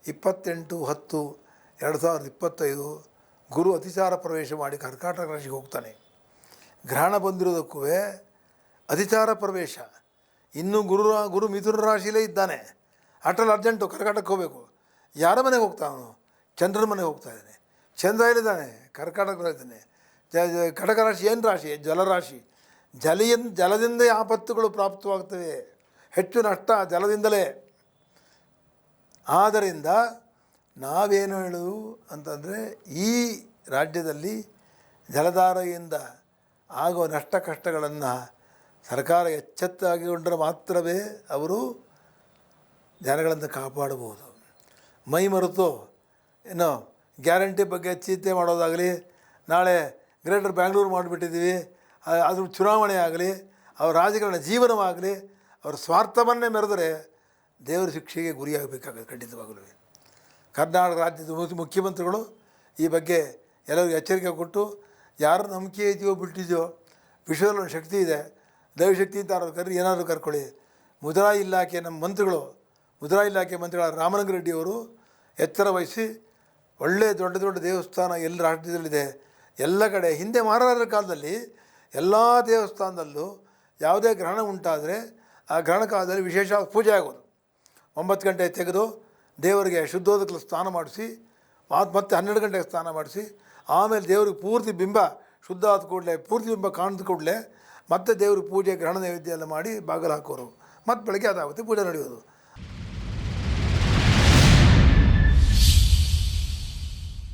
28/10/2025 ಗುರು ಅತಿಚಾರ ಪ್ರವೇಶ ಮಾಡಿ ಕರ್ಕಾಟಕ ರಾಶಿಗೆ ಹೋಗ್ತಾನೆ. ಗ್ರಹಣ ಬಂದಿರೋದಕ್ಕೂ ಅತಿಚಾರ ಪ್ರವೇಶ. ಇನ್ನೂ ಗುರು ಮಿಥುನ ರಾಶಿಯಲ್ಲೇ ಇದ್ದಾನೆ. ಅಟಲ್ ಅರ್ಜೆಂಟು ಕರ್ಕಾಟಕಕ್ಕೆ ಹೋಗಬೇಕು. ಯಾರ ಮನೆಗೆ ಹೋಗ್ತಾನು? ಚಂದ್ರನ ಮನೆಗೆ ಹೋಗ್ತಾ ಇದ್ದಾನೆ. ಚಂದ್ರ ಎಲ್ಲಿದ್ದಾನೆ? ಕರ್ಕಾಟಕದಲ್ಲಿದ್ದಾನೆ. ಕಟಕ ರಾಶಿ ಏನು ರಾಶಿ? ಜಲರಾಶಿ. ಜಲದಿಂದ ಆಪತ್ತುಗಳು ಪ್ರಾಪ್ತವಾಗ್ತವೆ. ಹೆಚ್ಚು ನಷ್ಟ ಜಲದಿಂದಲೇ. ಆದ್ದರಿಂದ ನಾವೇನು ಹೇಳೋದು ಅಂತಂದರೆ, ಈ ರಾಜ್ಯದಲ್ಲಿ ಜಲಧಾರೆಯಿಂದ ಆಗುವ ನಷ್ಟ ಕಷ್ಟಗಳನ್ನು ಸರ್ಕಾರ ಎಚ್ಚೆತ್ತಾಗಿಕೊಂಡರೆ ಮಾತ್ರವೇ ಅವರು ಜನಗಳನ್ನು ಕಾಪಾಡಬಹುದು. ಮೈ ಮರೆತು ಏನೋ ಗ್ಯಾರಂಟಿ ಬಗ್ಗೆ ಚಿಂತೆ ಮಾಡೋದಾಗಲಿ, ನಾಳೆ ಗ್ರೇಟರ್ ಬ್ಯಾಂಗ್ಳೂರು ಮಾಡಿಬಿಟ್ಟಿದ್ದೀವಿ, ಅದು ಚುನಾವಣೆ ಆಗಲಿ, ಅವರ ರಾಜಕಾರಣ ಜೀವನವಾಗಲಿ, ಅವರ ಸ್ವಾರ್ಥವನ್ನೇ ಮೆರೆದರೆ ದೇವರ ಶಿಕ್ಷೆಗೆ ಗುರಿಯಾಗಬೇಕಾಗುತ್ತೆ ಖಂಡಿತವಾಗಲೂ. ಕರ್ನಾಟಕ ರಾಜ್ಯದ ಮುಖ್ಯಮಂತ್ರಿಗಳು ಈ ಬಗ್ಗೆ ಎಲ್ಲರಿಗೂ ಎಚ್ಚರಿಕೆ ಕೊಟ್ಟು, ಯಾರು ನಂಬಿಕೆ ಇದೆಯೋ ಬಿಟ್ಟಿದೆಯೋ, ವಿಶ್ವದಲ್ಲಿ ಒಂದು ಶಕ್ತಿ ಇದೆ, ದೈವಶಕ್ತಿ ಅಂತ ಏನಾದರೂ ಕರ್ಕೊಳ್ಳಿ. ಮುಜರಾಯಿ ಇಲಾಖೆ ಮುಜರಾಯಿ ಇಲಾಖೆ ಮಂತ್ರಿಗಳ ರಾಮಲಿಂಗ ರೆಡ್ಡಿಯವರು ಎಚ್ಚರ ವಹಿಸಿ ಒಳ್ಳೆಯ ದೊಡ್ಡ ದೊಡ್ಡ ದೇವಸ್ಥಾನ ಎಲ್ಲ ರಾಜ್ಯದಲ್ಲಿದೆ, ಎಲ್ಲ ಕಡೆ. ಹಿಂದೆ ಮಹಾರಾಜರ ಕಾಲದಲ್ಲಿ ಎಲ್ಲ ದೇವಸ್ಥಾನದಲ್ಲೂ ಯಾವುದೇ ಗ್ರಹಣ ಉಂಟಾದರೆ ಆ ಗ್ರಹಣ ಕಾಲದಲ್ಲಿ ವಿಶೇಷ ಪೂಜೆ ಆಗೋದು. 9 ಗಂಟೆ ತೆಗೆದು ದೇವರಿಗೆ ಶುದ್ಧೋದಕಲ್ಲಿ ಸ್ನಾನ ಮಾಡಿಸಿ, ಮತ್ತೆ 12 ಗಂಟೆಗೆ ಸ್ನಾನ ಮಾಡಿಸಿ, ಆಮೇಲೆ ದೇವ್ರಿಗೆ ಪೂರ್ತಿ ಬಿಂಬ ಶುದ್ಧ ಆದ ಕೂಡಲೇ, ಪೂರ್ತಿ ಬಿಂಬ ಕಾಣಿದ ಕೂಡಲೇ ಮತ್ತೆ ದೇವ್ರಿಗೆ ಪೂಜೆ ಗ್ರಹಣ ನೈವೇದ್ಯ ಎಲ್ಲ ಮಾಡಿ ಬಾಗಿಲು ಹಾಕೋರು. ಮತ್ತು ಬೆಳಗ್ಗೆ ಅದಾಗುತ್ತೆ ಪೂಜೆ ನಡೆಯೋದು.